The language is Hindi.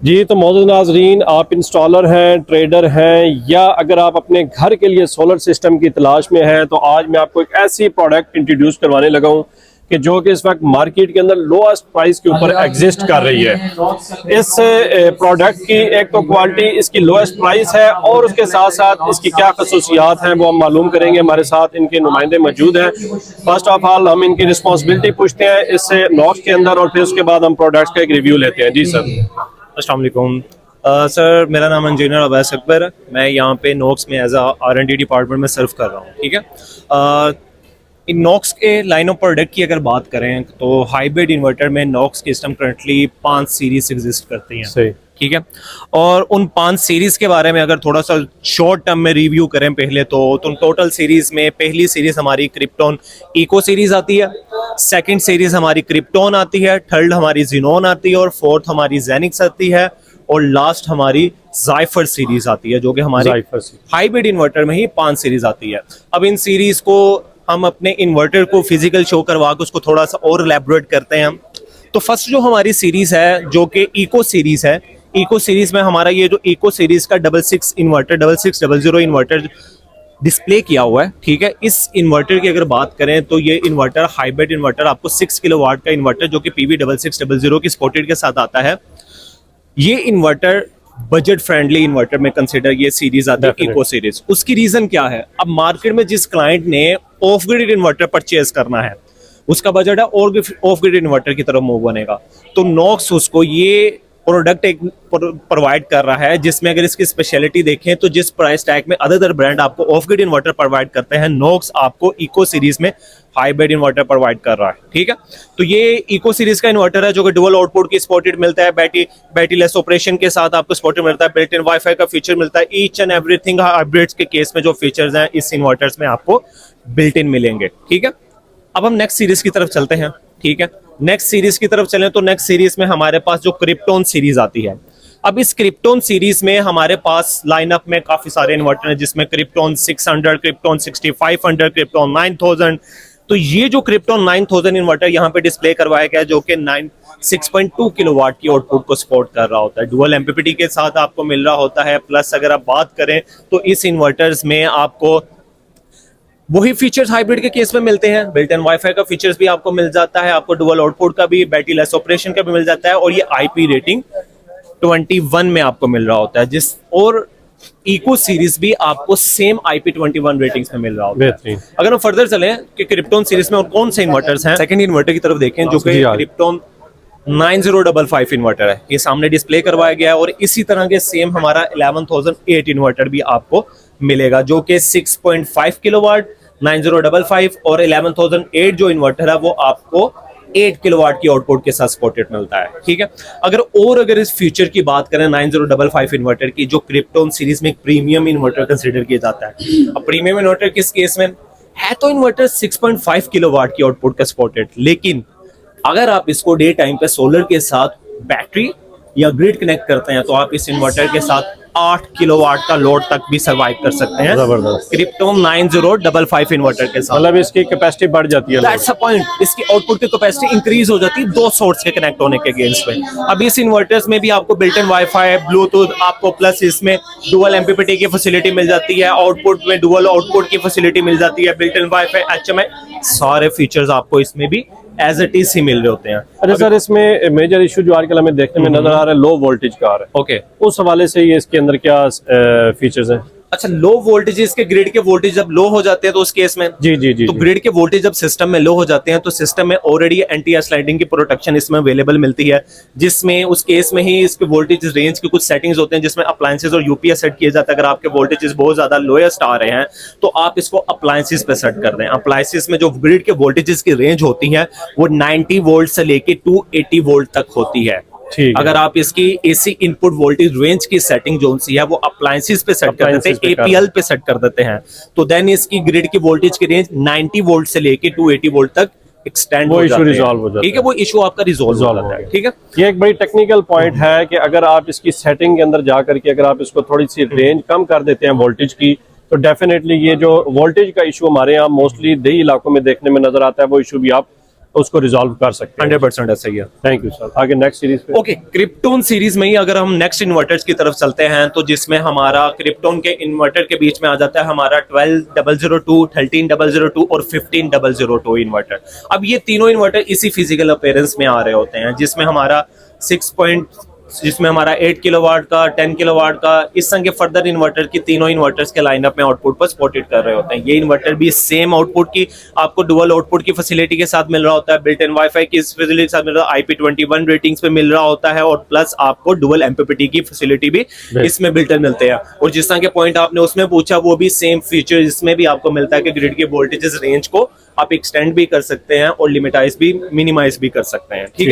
जी तो मौजूद नाजरीन, आप इंस्टॉलर हैं, ट्रेडर हैं, या अगर आप अपने घर के लिए सोलर सिस्टम की तलाश में हैं, तो आज मैं आपको एक ऐसी प्रोडक्ट इंट्रोड्यूस करवाने लगा हूं कि जो कि इस वक्त मार्केट के अंदर लोएस्ट प्राइस के ऊपर एग्जिस्ट कर रही है। इस प्रोडक्ट की एक तो क्वालिटी इसकी लोएस्ट प्राइस है, और उसके साथ साथ इसकी क्या खसूसियात हैं वो हम मालूम करेंगे। हमारे साथ इनके नुमाइंदे मौजूद हैं। फर्स्ट ऑफ ऑल हम इनकी रिस्पॉन्सिबिलिटी पूछते हैं इससे नॉक्स के अंदर, और फिर उसके बाद हम प्रोडक्ट्स का एक रिव्यू लेते हैं। जी सर। अस्सलाम वालेकुम सर, मेरा नाम इंजीनियर अवैस अकबर है। मैं यहाँ पे नॉक्स में एज R&D डिपार्टमेंट में सर्व कर रहा हूँ। ठीक है। इन नॉक्स के लाइन ऑफ प्रोडक्ट की अगर बात करें तो हाइब्रिड इन्वर्टर में नॉक्स की सिस्टम करंटली 5 सीरीज एग्जिस्ट करती हैं। सही। ठीक है। और उन 5 सीरीज के बारे में अगर थोड़ा सा शॉर्ट टर्म में रिव्यू करें पहले तो टोटल सीरीज में पहली सीरीज हमारी क्रिप्टॉन इको सीरीज आती है, सेकंड सीरीज हमारी क्रिप्टॉन आती है, थर्ड हमारी जिनोन आती है, और फोर्थ हमारी जेनिक्स आती है, और लास्ट हमारी जाइफर सीरीज आती है, जो कि हमारी हाइब्रिड इन्वर्टर में ही 5 सीरीज आती है। अब इन सीरीज को हम अपने इन्वर्टर को फिजिकल शो करवा के उसको थोड़ा सा और एलैबोरेट करते हैं। तो फर्स्ट जो हमारी सीरीज है जो कि इको सीरीज है, इको सीरीज में हमारा ये जो इको सीरीज का 66 इन्वर्टर 6600 इन्वर्टर डिस्प्ले किया हुआ है। ठीक है। इस इन्वर्टर की अगर बात करें तो ये इन्वर्टर हाइब्रिड इन्वर्टर आपको 6 किलोवाट का इन्वर्टर जो कि PV6600 की सपोर्टेड के साथ आता है। ये इन्वर्टर बजट फ्रेंडली इन्वर्टर में कंसीडर ये सीरीज आती है, इको सीरीज। उसकी रीजन क्या है? अब मार्केट में जिस क्लाइंट ने ऑफ ग्रिड इन्वर्टर परचेज करना है उसका बजट है और ऑफ ग्रिड इन्वर्टर की तरफ मूव बनेगा, तो नॉक्स उसको ये प्रोडक्ट एक प्रोवाइड कर रहा है, जिसमें अगर इसकी स्पेशलिटी देखें तो जिस प्राइस टैग में अदर ब्रांड आपको ऑफ ग्रिड इन्वर्टर प्रोवाइड करते हैं, नॉक्स आपको इको सीरीज में हाइब्रिड इन्वर्टर प्रोवाइड कर रहा है। ठीक है। तो ये इको सीरीज का इन्वर्टर है जो कि डुअल आउटपुट की सपोर्टेड मिलता है, बैटरी लेस ऑपरेशन के साथ आपको सपोर्टेड मिलता है, बिल्ट इन वाईफाई का फीचर मिलता है। ईच एंड एवरीथिंग हाइब्रिड्स के केस में जो फीचर्स हैं इस इन्वर्टर्स में आपको बिल्ट इन मिलेंगे। ठीक है। अब हम नेक्स्ट सीरीज की तरफ चलते हैं। ठीक है। नेक्स्ट सीरीज की तरफ चलें तो नेक्स्ट सीरीज में हमारे पास जो क्रिप्टॉन सीरीज आती है। अब इस क्रिप्टॉन सीरीज में हमारे पास लाइनअप में काफी सारे इन्वर्टर हैं, जिसमें क्रिप्टॉन 600, क्रिप्टॉन 6500, क्रिप्टॉन 9000। तो ये जो क्रिप्टॉन 9000 इन्वर्टर यहाँ पे डिस्प्ले करवाया गया है जो कि 6.2 किलोवाट की आउटपुट को सपोर्ट कर रहा होता है, डुअल एमपीपीटी के साथ आपको मिल रहा होता है। प्लस अगर आप बात करें तो इस इन्वर्टर्स में आपको वही फीचर्स हाइब्रिड के केस में मिलते हैं, बिल्ट इन वाईफाई का फीचर्स भी आपको मिल जाता है, आपको डुअल आउटपुट का भी, बैटरी लेस ऑपरेशन का भी मिल जाता है, और ये आईपी रेटिंग 21 में आपको मिल रहा होता है। जिस और इको सीरीज भी आपको सेम IP21 रेटिंग्स में मिल रहा होता है। अगर हम फर्दर चलें कि क्रिप्टॉन सीरीज में और कौन से इन्वर्टर्स हैं, सेकंड इन्वर्टर की तरफ देखें जो कि क्रिप्टॉन 9055 इन्वर्टर है, ये सामने डिस्प्ले करवाया गया है। और इसी तरह के सेम हमारा 11008 इन्वर्टर भी आपको मिलेगा जो कि 6.5 किलोवाट 9055 और 11008 जो इन्वर्टर है वो आपको 8 किलोवाट की आउटपुट के साथ सपोर्टेड मिलता है। ठीक है। अगर इस फीचर की बात करें 9055 इन्वर्टर की, जो क्रिप्टॉन सीरीज में एक प्रीमियम इन्वर्टर कंसीडर किया जाता है। अब प्रीमियम इन्वर्टर किस केस में है? तो इन्वर्टर 6.5 किलोवाट की आउटपुट का सपोर्टेड, लेकिन अगर आप इसको डे टाइम पे सोलर के साथ बैटरी या ग्रिड कनेक्ट करते हैं तो आप इस इन्वर्टर के साथ 8 किलोवाट का लोड तक भी सर्वाइव कर सकते हैं क्रिप्टॉन 9055 इन्वर्टर के साथ। मतलब इसकी कैपेसिटी बढ़ जाती है। दैट्स अ पॉइंट, इसकी आउटपुट की कैपेसिटी इंक्रीज हो जाती है 2 सोर्स के कनेक्ट होने के अगेंस्ट में। अब इस इन्वर्टर्स में भी आपको बिल्ट इन वाईफाई, ब्लूटूथ, आपको प्लस इसमें डुअल एमपीपीटी की फैसिलिटी मिल जाती है, आउटपुट में डुअल आउटपुट की फैसिलिटी मिल जाती है, बिल्ट इन वाईफाई, HMI, सारे फीचर्स आपको इसमें भी एज इट इज ही मिल रहे होते हैं। अच्छा सर, इसमें मेजर इशू जो आजकल हमें देखने में नजर आ रहा है लो वोल्टेज का आ रहा है। ओके। उस हवाले से ये इसके अंदर क्या फीचर्स हैं? अच्छा, लो वोल्टेजेस के ग्रिड के वोल्टेज जब लो हो जाते हैं तो उस केस में तो ग्रिड के वोल्टेज जब सिस्टम में लो हो जाते हैं तो सिस्टम में ऑलरेडी एंटी स्लाइडिंग की प्रोटेक्शन इसमें अवेलेबल मिलती है, जिसमें उस केस में ही इसके वोल्टेज रेंज की कुछ सेटिंग्स होते हैं जिसमें अप्लायंसेस और यूपीएस सेट किया जाता है। अगर आपके वोल्टेजेस बहुत ज्यादा लोएस्ट आ रहे हैं तो आप इसको अप्लायंसेस पे सेट कर दें। अप्लायंसेस में जो ग्रिड के वोल्टेजेस की रेंज होती है वो 90 वोल्ट से लेके 280 वोल्ट तक होती है। अगर आप इसकी एसी इनपुट वोल्टेज रेंज की सेटिंग जो सी है वो अप्लायंसेस पे सेट कर देते हैं, एपीएल पे सेट कर देते हैं, तो देन इसकी ग्रिड की वोल्टेज की रेंज 90 वोल्ट से लेके 280 वोल्ट तक एक्सटेंड हो जाता है। ठीक है, वो इशू आपका रिजॉल्व हो जाता है। ठीक है, ये एक बड़ी टेक्निकल पॉइंट है कि अगर आप इसकी सेटिंग के अंदर जाकर के अगर आप इसको थोड़ी सी रेंज कम कर देते हैं वोल्टेज की, तो डेफिनेटली ये जो वोल्टेज का इशू हमारे यहाँ मोस्टली देही इलाकों में देखने में नजर आता है वो इशू भी आप उसको रिजॉल्व कर सकते हैं। 100% ऐसा ही है। Thank you sir. आगे नेक्स्ट सीरीज पे ओके, क्रिप्टोन सीरीज में ही अगर हम नेक्स्ट इन्वर्टर्स की तरफ चलते हैं तो जिसमें हमारा क्रिप्टोन के इन्वर्टर के बीच में आ जाता है हमारा 12002, 13002 और 15002 इन्वर्टर। अब ये तीनों इन्वर्टर इसी फिजिकल अपीयरेंस में आ रहे होते हैं, जिसमें हमारा 8 किलोवाट का, 10 किलोवाट का, इस संग के फर्दर इन्वर्टर की तीनों इन्वर्टर्स के लाइनअप में आउटपुट पर सपोर्टेड कर रहे होते हैं। ये इन्वर्टर भी सेम आउटपुट की आपको डुअल आउटपुट की फैसिलिटी के साथ मिल रहा होता है, बिल्ट इन वाईफाई की फैसिलिटी के साथ मिल रहा है, IP21 रेटिंग्स पे मिल रहा होता है, और प्लस आपको डुअल MPPT की फैसिलिटी भी इसमें बिल्ट इन मिलते हैं। और जिस तरह के पॉइंट आपने उसमें पूछा वो भी सेम फीचर इसमें भी आपको मिलता है कि ग्रिड के वोल्टेजेस रेंज को आप एक्सटेंड भी कर सकते हैं और लिमिटाइज भी, मिनिमाइज भी कर सकते हैं। ठीक है।